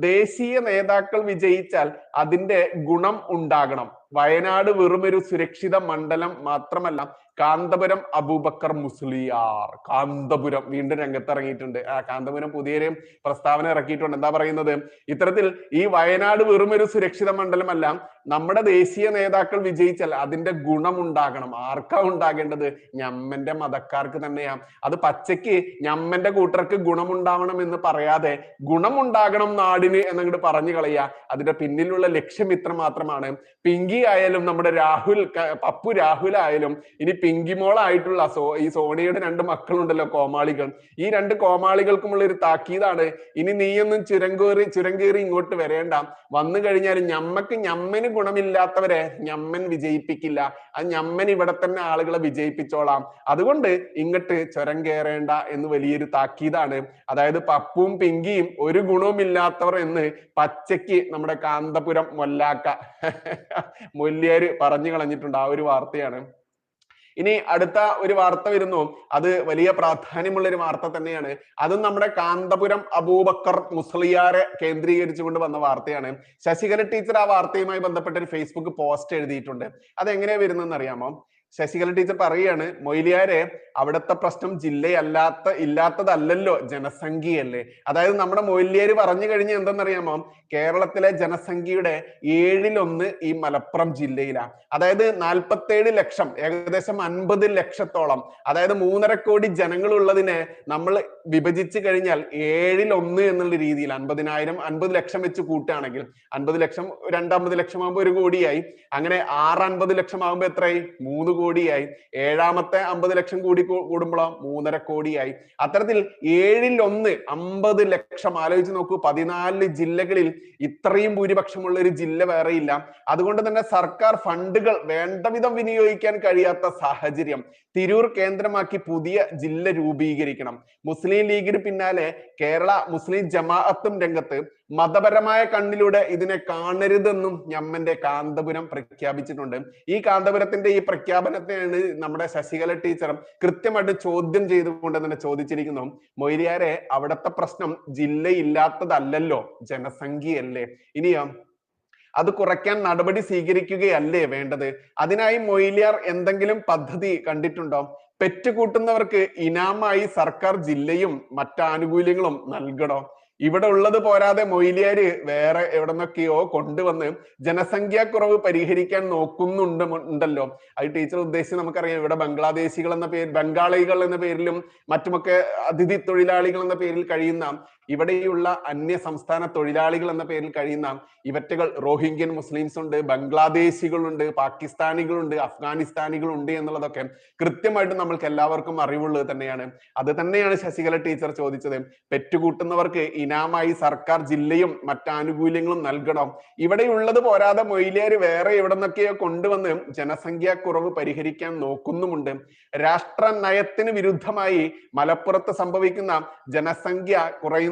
ദേശീയ നേതാക്കൾ വിജയിച്ചാൽ അതിന്റെ ഗുണം ഉണ്ടാകണം. വയനാട് വെറുമൊരു സുരക്ഷിത മണ്ഡലം മാത്രമല്ല, കാന്തപുരം അബൂബക്കർ മുസ്ലിയാർ. കാന്തപുരം വീണ്ടും രംഗത്തിറങ്ങിയിട്ടുണ്ട്. കാന്തപുരം പുതിയൊരു പ്രസ്താവന ഇറക്കിയിട്ടുണ്ട്. എന്താ പറയുന്നത്? ഇത്തരത്തിൽ ഈ വയനാട് വെറുമൊരു സുരക്ഷിത മണ്ഡലമല്ല, നമ്മുടെ ദേശീയ നേതാക്കൾ വിജയിച്ചാൽ അതിന്റെ ഗുണമുണ്ടാകണം. ആർക്കാ ഉണ്ടാകേണ്ടത്? ഞമ്മന്റെ മതക്കാർക്ക് തന്നെയാണ്. അത് പച്ചയ്ക്ക് ഞമ്മന്റെ കൂട്ടർക്ക് ഗുണമുണ്ടാവണം എന്ന് പറയാതെ ഗുണമുണ്ടാകണം നാടിന് എന്നങ്ങോട്ട് പറഞ്ഞു കളയുക. അതിന്റെ പിന്നിലുള്ള ലക്ഷ്യം ഇത്ര മാത്രമാണ്. പിങ്കി ആയാലും നമ്മുടെ പപ്പു രാഹുൽ ആയാലും ഇനി പിങ്കിമോളായിട്ടുള്ള ഈ സോണിയുടെ 2 മക്കളുണ്ടല്ലോ, കോമാളികൾ. ഈ 2 കോമാളികൾക്കുമുള്ള ഒരു താക്കീതാണ്, ഇനി നീയൊന്നും ചുരം കയറി ഇങ്ങോട്ട് വരേണ്ട. വന്നു കഴിഞ്ഞാൽ ഞമ്മന് ഗുണമില്ലാത്തവരെ ഞമ്മൻ വിജയിപ്പിക്കില്ല. അത് ഞമ്മൻ ഇവിടെ തന്നെ ആളുകളെ വിജയിപ്പിച്ചോളാം. അതുകൊണ്ട് ഇങ്ങോട്ട് ചുരം കയറേണ്ട എന്ന് വലിയൊരു താക്കീതാണ്. അതായത് പപ്പും പിങ്കിയും ഒരു ഗുണവുമില്ലാത്തവർ എന്ന് പച്ചയ്ക്ക് നമ്മുടെ കാന്തപുരം മൊല്ലിയാര് പറഞ്ഞു കളഞ്ഞിട്ടുണ്ട്. ആ ഒരു വാർത്തയാണ്. ഇനി അടുത്ത ഒരു വാർത്ത വരുന്നു. അത് വലിയ പ്രാധാന്യമുള്ള ഒരു വാർത്ത തന്നെയാണ്. അതും നമ്മുടെ കാന്തപുരം അബൂബക്കർ മുസ്ലിയാരെ കേന്ദ്രീകരിച്ചുകൊണ്ട് വന്ന വാർത്തയാണ്. ശശികല ടീച്ചർ ആ വാർത്തയുമായി ബന്ധപ്പെട്ട ഒരു ഫേസ്ബുക്ക് പോസ്റ്റ് എഴുതിയിട്ടുണ്ട്. അതെങ്ങനെയാ വരുന്നതെന്ന് അറിയാമോ? ശശികല ടീച്ചർ പറയുകയാണ്, മൊയ്ലിയാരെ അവിടുത്തെ പ്രശ്നം ഇല്ലാത്തതല്ലല്ലോ, ജനസംഖ്യയല്ലേ. അതായത് നമ്മുടെ മൊയ്ലിയാര് പറഞ്ഞു കഴിഞ്ഞ എന്തെന്നറിയാമോ? കേരളത്തിലെ ജനസംഖ്യയുടെ 1/7 ഈ മലപ്പുറം ജില്ലയിലാണ്. അതായത് 47 ലക്ഷം, ഏകദേശം 50 ലക്ഷത്തോളം, അതായത് 3.5 കോടി ജനങ്ങൾ ഉള്ളതിനെ നമ്മൾ വിഭജിച്ചു കഴിഞ്ഞാൽ 1/7 എന്നുള്ള രീതിയിൽ 50 ലക്ഷം വെച്ച് കൂട്ടുകയാണെങ്കിൽ 50 ലക്ഷം 250 ലക്ഷം ആകുമ്പോൾ 1 കോടിയായി. അങ്ങനെ 650 ലക്ഷം ആകുമ്പോൾ എത്രയായി? 3 കോടിയായി. 7ാമത്തെ 50 ലക്ഷം കൂടുമ്പോഴോ 3.5 കോടിയായി. അത്തരത്തിൽ 1/7 50 ലക്ഷം. ആലോചിച്ച് നോക്കൂ, 14 ജില്ലകളിൽ ഇത്രയും ഭൂരിപക്ഷമുള്ള ഒരു ജില്ല വേറെയില്ല. അതുകൊണ്ട് തന്നെ സർക്കാർ ഫണ്ടുകൾ വേണ്ട വിധം വിനിയോഗിക്കാൻ കഴിയാത്ത സാഹചര്യം. തിരൂർ കേന്ദ്രമാക്കി പുതിയ ജില്ല രൂപീകരിക്കണം. മുസ്ലിം ലീഗിന് പിന്നാലെ കേരള മുസ്ലിം ജമാഅത്തും രംഗത്ത്. മതപരമായ കണ്ണിലൂടെ ഇതിനെ കാണരുതെന്നും ഞമ്മന്റെ കാന്തപുരം പ്രഖ്യാപിച്ചിട്ടുണ്ട്. ഈ കാന്തപുരത്തിന്റെ ഈ പ്രഖ്യാപനത്തെയാണ് നമ്മുടെ ശശികല ടീച്ചറും കൃത്യമായിട്ട് ചോദ്യം ചെയ്തുകൊണ്ട് തന്നെ ചോദിച്ചിരിക്കുന്നു. മൊയ്ലിയാരെ അവിടുത്തെ പ്രശ്നം ജില്ലയില്ലാത്തതല്ലല്ലോ, ജനസംഖ്യയല്ലേ. ഇനിയോ അത് കുറയ്ക്കാൻ നടപടി സ്വീകരിക്കുകയല്ലേ വേണ്ടത്? അതിനായി മൊയ്ലിയാർ എന്തെങ്കിലും പദ്ധതി കണ്ടിട്ടുണ്ടോ? പെറ്റുകൂട്ടുന്നവർക്ക് ഇനാമായി സർക്കാർ ജില്ലയും മറ്റാനുകൂല്യങ്ങളും നൽകണോ? ഇവിടെ ഉള്ളത് പോരാതെ മൊയ്ലിയാര് വേറെ എവിടെ നിന്നൊക്കെയോ കൊണ്ടുവന്ന് ജനസംഖ്യാക്കുറവ് പരിഹരിക്കാൻ നോക്കുന്നുണ്ടല്ലോ. അത് ടീച്ചർ ഉദ്ദേശിച്ച് നമുക്കറിയാം. ഇവിടെ ബംഗാളികൾ എന്ന പേരിലും മറ്റുമൊക്കെ അതിഥി തൊഴിലാളികൾ എന്ന പേരിൽ കഴിയുന്ന, ഇവിടെയുള്ള അന്യ സംസ്ഥാന തൊഴിലാളികൾ എന്ന പേരിൽ കഴിയുന്ന ഇവറ്റകൾ റോഹിംഗ്യൻ മുസ്ലിംസ് ഉണ്ട്, ബംഗ്ലാദേശികളുണ്ട്, പാകിസ്ഥാനികളുണ്ട്, അഫ്ഗാനിസ്ഥാനികളുണ്ട് എന്നുള്ളതൊക്കെ കൃത്യമായിട്ട് നമ്മൾക്ക് എല്ലാവർക്കും അറിവുള്ളത് തന്നെയാണ്. അത് തന്നെയാണ് ശശികല ടീച്ചർ ചോദിച്ചത്. പെറ്റുകൂട്ടുന്നവർക്ക് ഇനാമായി സർക്കാർ ജില്ലയും മറ്റാനുകൂല്യങ്ങളും നൽകണം. ഇവിടെയുള്ളത് പോരാതെ മൊയ്ലിയാര് വേറെ എവിടെ നിന്നൊക്കെയോ കൊണ്ടുവന്ന് ജനസംഖ്യാക്കുറവ് പരിഹരിക്കാൻ നോക്കുന്നുമുണ്ട്. രാഷ്ട്ര നയത്തിന് വിരുദ്ധമായി മലപ്പുറത്ത് സംഭവിക്കുന്ന ജനസംഖ്യ കുറയാ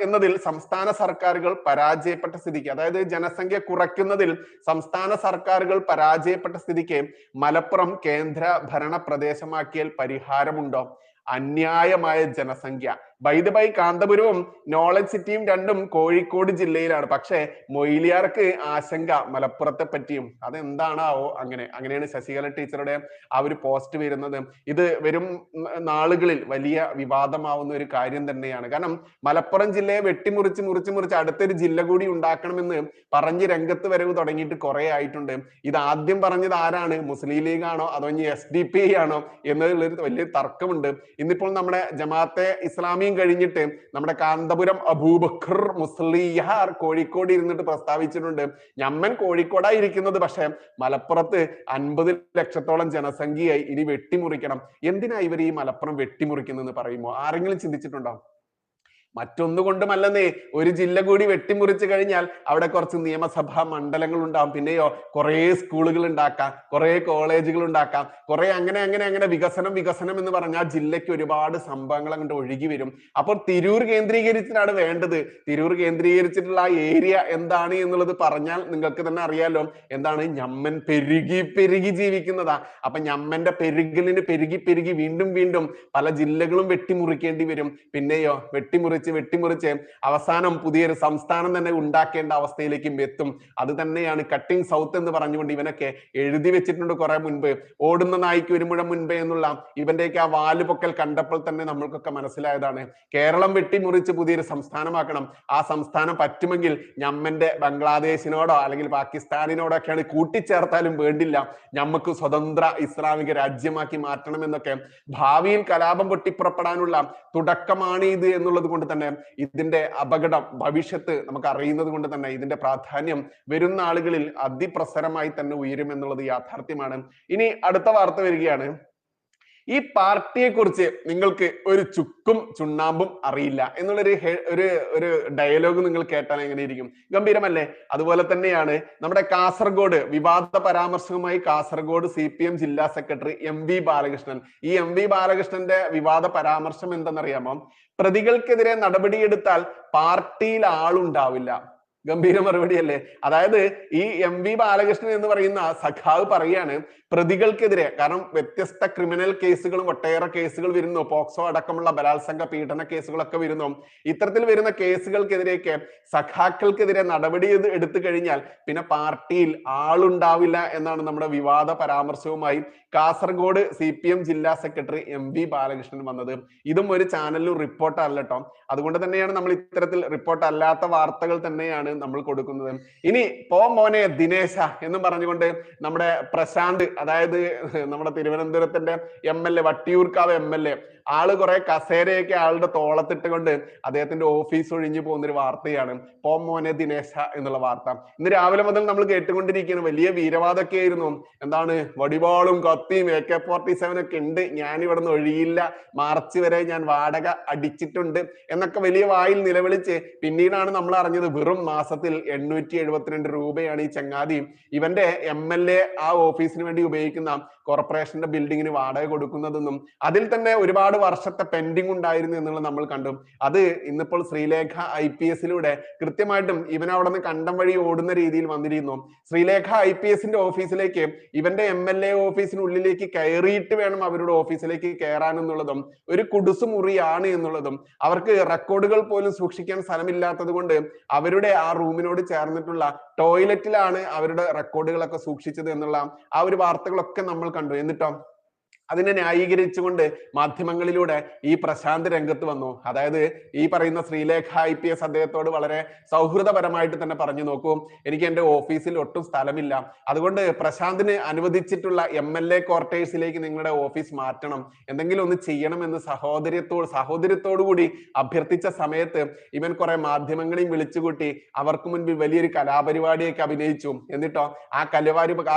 എന്നതിൽ സംസ്ഥാന സർക്കാരുകൾ പരാജയപ്പെട്ട സ്ഥിതിക്ക്, അതായത് ജനസംഖ്യ കുറയ്ക്കുന്നതിൽ സംസ്ഥാന സർക്കാരുകൾ പരാജയപ്പെട്ട സ്ഥിതിക്ക് മലപ്പുറം കേന്ദ്ര ഭരണ പ്രദേശമാക്കിയാൽ പരിഹാരമുണ്ടോ? അന്യായമായ ജനസംഖ്യ. ബൈ കാന്തപുരവും നോളജ് സിറ്റിയും രണ്ടും കോഴിക്കോട് ജില്ലയിലാണ്. പക്ഷെ മൊയ്ലിയാർക്ക് ആശങ്ക മലപ്പുറത്തെ പറ്റിയും. അതെന്താണാവോ? അങ്ങനെയാണ് ശശികല ടീച്ചറുടെ ആ ഒരു പോസ്റ്റ് വരുന്നത്. ഇത് വരും നാളുകളിൽ വലിയ വിവാദമാവുന്ന ഒരു കാര്യം തന്നെയാണ്. കാരണം മലപ്പുറം ജില്ലയെ വെട്ടിമുറിച്ച് അടുത്തൊരു ജില്ല കൂടി ഉണ്ടാക്കണമെന്ന് പറഞ്ഞ് രംഗത്ത് വരവ് തുടങ്ങിയിട്ട് കുറെ ആയിട്ടുണ്ട്. ഇത് ആദ്യം പറഞ്ഞത് ആരാണ്? മുസ്ലിം ലീഗ് ആണോ അതോ SDP ആണോ എന്നുള്ളൊരു വലിയ തർക്കമുണ്ട്. ഇന്നിപ്പോൾ നമ്മുടെ ജമാഅത്തെ ഇസ്ലാമി കഴിഞ്ഞിട്ട് നമ്മുടെ കാന്തപുരം അബൂബക്കർ മുസ്ലിയാർ കോഴിക്കോട് ഇരുന്നിട്ട് പ്രസ്താവിച്ചിട്ടുണ്ട്, ഞമ്മൻ കോഴിക്കോടായി ഇരിക്കുന്നത്, പക്ഷെ മലപ്പുറത്ത് 50 ലക്ഷത്തോളം ജനസംഖ്യയായി, ഇനി വെട്ടിമുറിക്കണം. എന്തിനാ ഇവർ ഈ മലപ്പുറം വെട്ടിമുറിക്കുന്നതെന്ന് പറയുമോ? ആരെങ്കിലും ചിന്തിച്ചിട്ടുണ്ടോ? മറ്റൊന്നുകൊണ്ടുമല്ലെന്നേ, ഒരു ജില്ല കൂടി വെട്ടിമുറിച്ചു കഴിഞ്ഞാൽ അവിടെ കുറച്ച് നിയമസഭാ മണ്ഡലങ്ങൾ ഉണ്ടാവും. പിന്നെയോ കുറെ സ്കൂളുകൾ ഉണ്ടാക്കാം, കുറെ കോളേജുകൾ ഉണ്ടാക്കാം, കുറെ അങ്ങനെ വികസനം എന്ന് പറഞ്ഞാൽ ആ ജില്ലയ്ക്ക് ഒരുപാട് സംഭവങ്ങൾ അങ്ങോട്ട് ഒഴുകി വരും. അപ്പോൾ തിരൂർ കേന്ദ്രീകരിച്ചിട്ടാണ് വേണ്ടത്. തിരൂർ കേന്ദ്രീകരിച്ചിട്ടുള്ള ആ ഏരിയ എന്താണ് എന്നുള്ളത് പറഞ്ഞാൽ നിങ്ങൾക്ക് തന്നെ അറിയാലോ. എന്താണ്? ഞമ്മൻ പെരുകി ജീവിക്കുന്നതാ. അപ്പൊ ഞമ്മന്റെ പെരുകലിന് പെരുകി വീണ്ടും പല ജില്ലകളും വെട്ടിമുറിക്കേണ്ടി വരും. പിന്നെയോ വെട്ടിമുറിച്ച് വെട്ടിമുറിച്ച് അവസാനം പുതിയൊരു സംസ്ഥാനം തന്നെ ഉണ്ടാക്കേണ്ട അവസ്ഥയിലേക്കും എത്തും. അത് തന്നെയാണ് കട്ടിംഗ് സൗത്ത് എന്ന് പറഞ്ഞുകൊണ്ട് ഇവനൊക്കെ എഴുതി വെച്ചിട്ടുണ്ട് കുറെ മുൻപ്. ഓടുന്ന നായ്ക്ക് ഒരു മുഴം മുൻപേ എന്നുള്ള ഇവന്റെയൊക്കെ ആ വാലുപൊക്കൽ കണ്ടപ്പോൾ തന്നെ നമ്മൾക്കൊക്കെ മനസ്സിലായതാണ്. കേരളം വെട്ടിമുറിച്ച് പുതിയൊരു സംസ്ഥാനമാക്കണം. ആ സംസ്ഥാനം പറ്റുമെങ്കിൽ ഞമ്മന്റെ ബംഗ്ലാദേശിനോടോ അല്ലെങ്കിൽ പാകിസ്ഥാനിനോടോ ഒക്കെയാണ് കൂട്ടിച്ചേർത്താലും വേണ്ടില്ല, ഞമ്മക്ക് സ്വതന്ത്ര ഇസ്ലാമിക രാജ്യമാക്കി മാറ്റണം എന്നൊക്കെ ഭാവിയിൽ കലാപം പൊട്ടിപ്പുറപ്പെടാനുള്ള തുടക്കമാണ് ഇത് എന്നുള്ളത് കൊണ്ട് തന്നെ ഇതിന്റെ അപകടം ഭവിഷ്യത്ത് നമുക്ക് അറിയുന്നത് കൊണ്ട് തന്നെ ഇതിന്റെ പ്രാധാന്യം വരുന്ന ആളുകളിൽ അതിപ്രസരമായി തന്നെ ഉയരും എന്നുള്ളത് യാഥാർത്ഥ്യമാണ്. ഇനി അടുത്ത വാർത്ത വരികയാണ്. ഈ പാർട്ടിയെ കുറിച്ച് നിങ്ങൾക്ക് ഒരു ചുക്കും ചുണ്ണാമ്പും അറിയില്ല എന്നുള്ളൊരു ഒരു ഡയലോഗ് നിങ്ങൾ കേട്ടാൽ എങ്ങനെയിരിക്കും? ഗംഭീരമല്ലേ? അതുപോലെ തന്നെയാണ് നമ്മുടെ കാസർഗോഡ് വിവാദ പരാമർശവുമായി കാസർഗോഡ് CPM ജില്ലാ സെക്രട്ടറി MV ബാലകൃഷ്ണൻ. ഈ MV ബാലകൃഷ്ണന്റെ വിവാദ പരാമർശം എന്തെന്നറിയാമോ? പ്രതികൾക്കെതിരെ നടപടിയെടുത്താൽ പാർട്ടിയിൽ ആളുണ്ടാവില്ല. ഗംഭീര മറുപടിയല്ലേ? അതായത് ഈ MV ബാലകൃഷ്ണൻ എന്ന് പറയുന്ന സഖാവ് പറയാണ് പ്രതികൾക്കെതിരെ, കാരണം വ്യത്യസ്ത ക്രിമിനൽ കേസുകളും ഒട്ടേറെ കേസുകൾ വരുന്നു, പോക്സോ അടക്കമുള്ള ബലാത്സംഗ പീഡന കേസുകളൊക്കെ വരുന്നു. ഇത്തരത്തിൽ വരുന്ന കേസുകൾക്കെതിരെയൊക്കെ സഖാക്കൾക്കെതിരെ നടപടി എടുത്തു കഴിഞ്ഞാൽ പിന്നെ പാർട്ടിയിൽ ആളുണ്ടാവില്ല എന്നാണ് നമ്മുടെ വിവാദ പരാമർശവുമായി കാസർഗോഡ് CPM ജില്ലാ സെക്രട്ടറി MV ബാലകൃഷ്ണൻ വന്നത്. ഇതും ഒരു ചാനലിലും റിപ്പോർട്ട് അല്ല കേട്ടോ. അതുകൊണ്ട് തന്നെയാണ് നമ്മൾ ഇത്തരത്തിൽ റിപ്പോർട്ട് അല്ലാത്ത വാർത്തകൾ തന്നെയാണ് നമ്മൾ കൊടുക്കുന്നത്. ഇനി മോനെ ദിനേശ എന്നും പറഞ്ഞുകൊണ്ട് നമ്മുടെ പ്രശാന്ത്, അതായത് നമ്മുടെ തിരുവനന്തപുരത്തിന്റെ MLA, വട്ടിയൂർക്കാവ് MLA, ആള് കുറെ കസേരയൊക്കെ ആളുടെ തോളത്തിട്ട് കൊണ്ട് അദ്ദേഹത്തിന്റെ ഓഫീസ് ഒഴിഞ്ഞു പോകുന്ന ഒരു വാർത്തയാണ് മോനെ ദിനേശ എന്നുള്ള വാർത്ത. ഇന്ന് രാവിലെ മുതൽ നമ്മൾ കേട്ടുകൊണ്ടിരിക്കുന്ന വലിയ വീരവാദമൊക്കെ ആയിരുന്നു. എന്താണ്, വടിവാളും കത്തിയും AK-47 ഒക്കെ ഉണ്ട്, ഞാൻ ഇവിടെ നിന്ന് ഒഴിയില്ല, മാർച്ച് വരെ ഞാൻ വാടക അടിച്ചിട്ടുണ്ട് എന്നൊക്കെ വലിയ വായിൽ നിലവിളിച്ച് പിന്നീടാണ് നമ്മൾ അറിഞ്ഞത് വെറും മാസത്തിൽ 872 രൂപയാണ് ഈ ചങ്ങാതി ഇവന്റെ MLA ആ ഓഫീസിന് വേണ്ടി ഉപയോഗിക്കുന്ന കോർപ്പറേഷന്റെ ബിൽഡിങ്ങിന് വാടക കൊടുക്കുന്നതെന്നും അതിൽ തന്നെ ഒരുപാട് വർഷത്തെ പെൻഡിങ് ഉണ്ടായിരുന്നു എന്നുള്ളത് നമ്മൾ കണ്ടു. അത് ഇന്നിപ്പോൾ ശ്രീലേഖ IPS-ലൂടെ കൃത്യമായിട്ടും ഇവൻ അവിടെ നിന്ന് കണ്ടം വഴി ഓടുന്ന രീതിയിൽ വന്നിരുന്നു. ശ്രീലേഖ IPS-ന്റെ ഓഫീസിലേക്ക് ഇവന്റെ MLA ഓഫീസിനുള്ളിലേക്ക് കയറിയിട്ട് വേണം അവരുടെ ഓഫീസിലേക്ക് കയറാൻ എന്നുള്ളതും ഒരു കുടുസു മുറിയാണ് എന്നുള്ളതും അവർക്ക് റെക്കോർഡുകൾ പോലും സൂക്ഷിക്കാൻ സ്ഥലമില്ലാത്തത് കൊണ്ട് അവരുടെ ആ റൂമിനോട് ചേർന്നിട്ടുള്ള ടോയ്ലറ്റിലാണ് അവരുടെ റെക്കോർഡുകളൊക്കെ സൂക്ഷിച്ചത് എന്നുള്ള ആ ഒരു വാർത്തകളൊക്കെ നമ്മൾ കണ്ടു. എന്നിട്ടോ അതിനെ ന്യായീകരിച്ചുകൊണ്ട് മാധ്യമങ്ങളിലൂടെ ഈ പ്രശാന്ത് രംഗത്ത് വന്നു. അതായത് ഈ പറയുന്ന ശ്രീലേഖ IPS അദ്ദേഹത്തോട് വളരെ സൗഹൃദപരമായിട്ട് തന്നെ പറഞ്ഞു, നോക്കൂ, എനിക്ക് എൻ്റെ ഓഫീസിൽ ഒട്ടും സ്ഥലമില്ല, അതുകൊണ്ട് പ്രശാന്തിന് അനുവദിച്ചിട്ടുള്ള MLA ക്വാർട്ടേഴ്സിലേക്ക് നിങ്ങളുടെ ഓഫീസ് മാറ്റണം, എന്തെങ്കിലും ഒന്ന് ചെയ്യണമെന്ന് സഹോദര്യത്തോടു കൂടി അഭ്യർത്ഥിച്ച സമയത്ത് ഇവൻ കുറെ മാധ്യമങ്ങളെയും വിളിച്ചുകൂട്ടി അവർക്ക് മുൻപിൽ വലിയൊരു കലാപരിപാടിയൊക്കെ അഭിനയിച്ചു. എന്നിട്ടോ ആ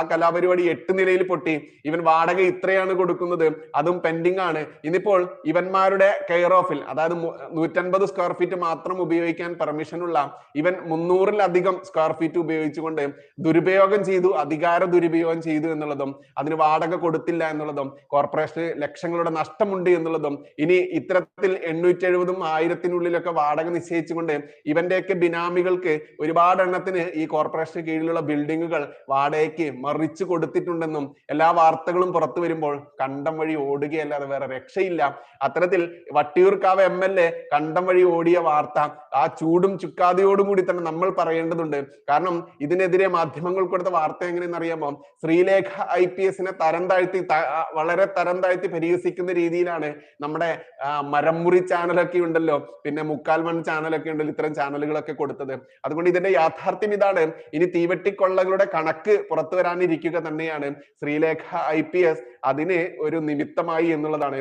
കലാപരിപാടി 8 നിലയിൽ പൊട്ടി. ഇവൻ വാടക ഇത്രയാണ് കൊടുക്കുന്നത്, അതും പെൻഡിങ് ആണ്. ഇന്നിപ്പോൾ ഇവന്മാരുടെ കെയർ ഓഫിൽ, അതായത് 150 സ്ക്വയർ ഫീറ്റ് മാത്രം ഉപയോഗിക്കാൻ പെർമിഷൻ ഉള്ള ഇവൻ 300-ലധികം സ്ക്വയർ ഫീറ്റ് ഉപയോഗിച്ചുകൊണ്ട് ദുരുപയോഗം ചെയ്തു, അധികാര ദുരുപയോഗം ചെയ്തു എന്നുള്ളതും അതിന് വാടക കൊടുത്തില്ല എന്നുള്ളതും കോർപ്പറേഷന് ലക്ഷങ്ങളുടെ നഷ്ടമുണ്ട് എന്നുള്ളതും ഇനി ഇത്തരത്തിൽ 870-ഉം 1000-നുള്ളിലൊക്കെ വാടക നിശ്ചയിച്ചുകൊണ്ട് ഇവന്റെയൊക്കെ ബിനാമികൾക്ക് ഒരുപാട് എണ്ണത്തിന് ഈ കോർപ്പറേഷന് കീഴിലുള്ള ബിൽഡിങ്ങുകൾ വാടകയ്ക്ക് മറിച്ചു കൊടുത്തിട്ടുണ്ടെന്നും എല്ലാ വാർത്തകളും പുറത്തു വരുമ്പോൾ കണ്ടം വഴി ഓടുകയല്ലാതെ വേറെ രക്ഷയില്ല. അത്തരത്തിൽ വട്ടിയൂർക്കാവ് MLA കണ്ടം വഴി ഓടിയ വാർത്ത ആ ചൂടും ചുക്കാതിയോടും കൂടി തന്നെ നമ്മൾ പറയേണ്ടതുണ്ട്. കാരണം ഇതിനെതിരെ മാധ്യമങ്ങൾ കൊടുത്ത വാർത്ത എങ്ങനെയെന്ന് അറിയാമോ? ശ്രീലേഖ IPS-നെ വളരെ തരം താഴ്ത്തി പരിഹസിക്കുന്ന രീതിയിലാണ് നമ്മുടെ മരംമുറി ചാനലൊക്കെ ഉണ്ടല്ലോ, പിന്നെ മുക്കാൽമൺ ചാനലൊക്കെ ഉണ്ടല്ലോ, ഇത്തരം ചാനലുകളൊക്കെ കൊടുത്തത്. അതുകൊണ്ട് ഇതിന്റെ യാഥാർത്ഥ്യം ഇതാണ്. ഇനി തീവെട്ടിക്കൊള്ളകളുടെ കണക്ക് പുറത്തു വരാനിരിക്കുക തന്നെയാണ്. ശ്രീലേഖ IPS അതിന് ഒരു നിമിത്തമായി എന്നുള്ളതാണ്.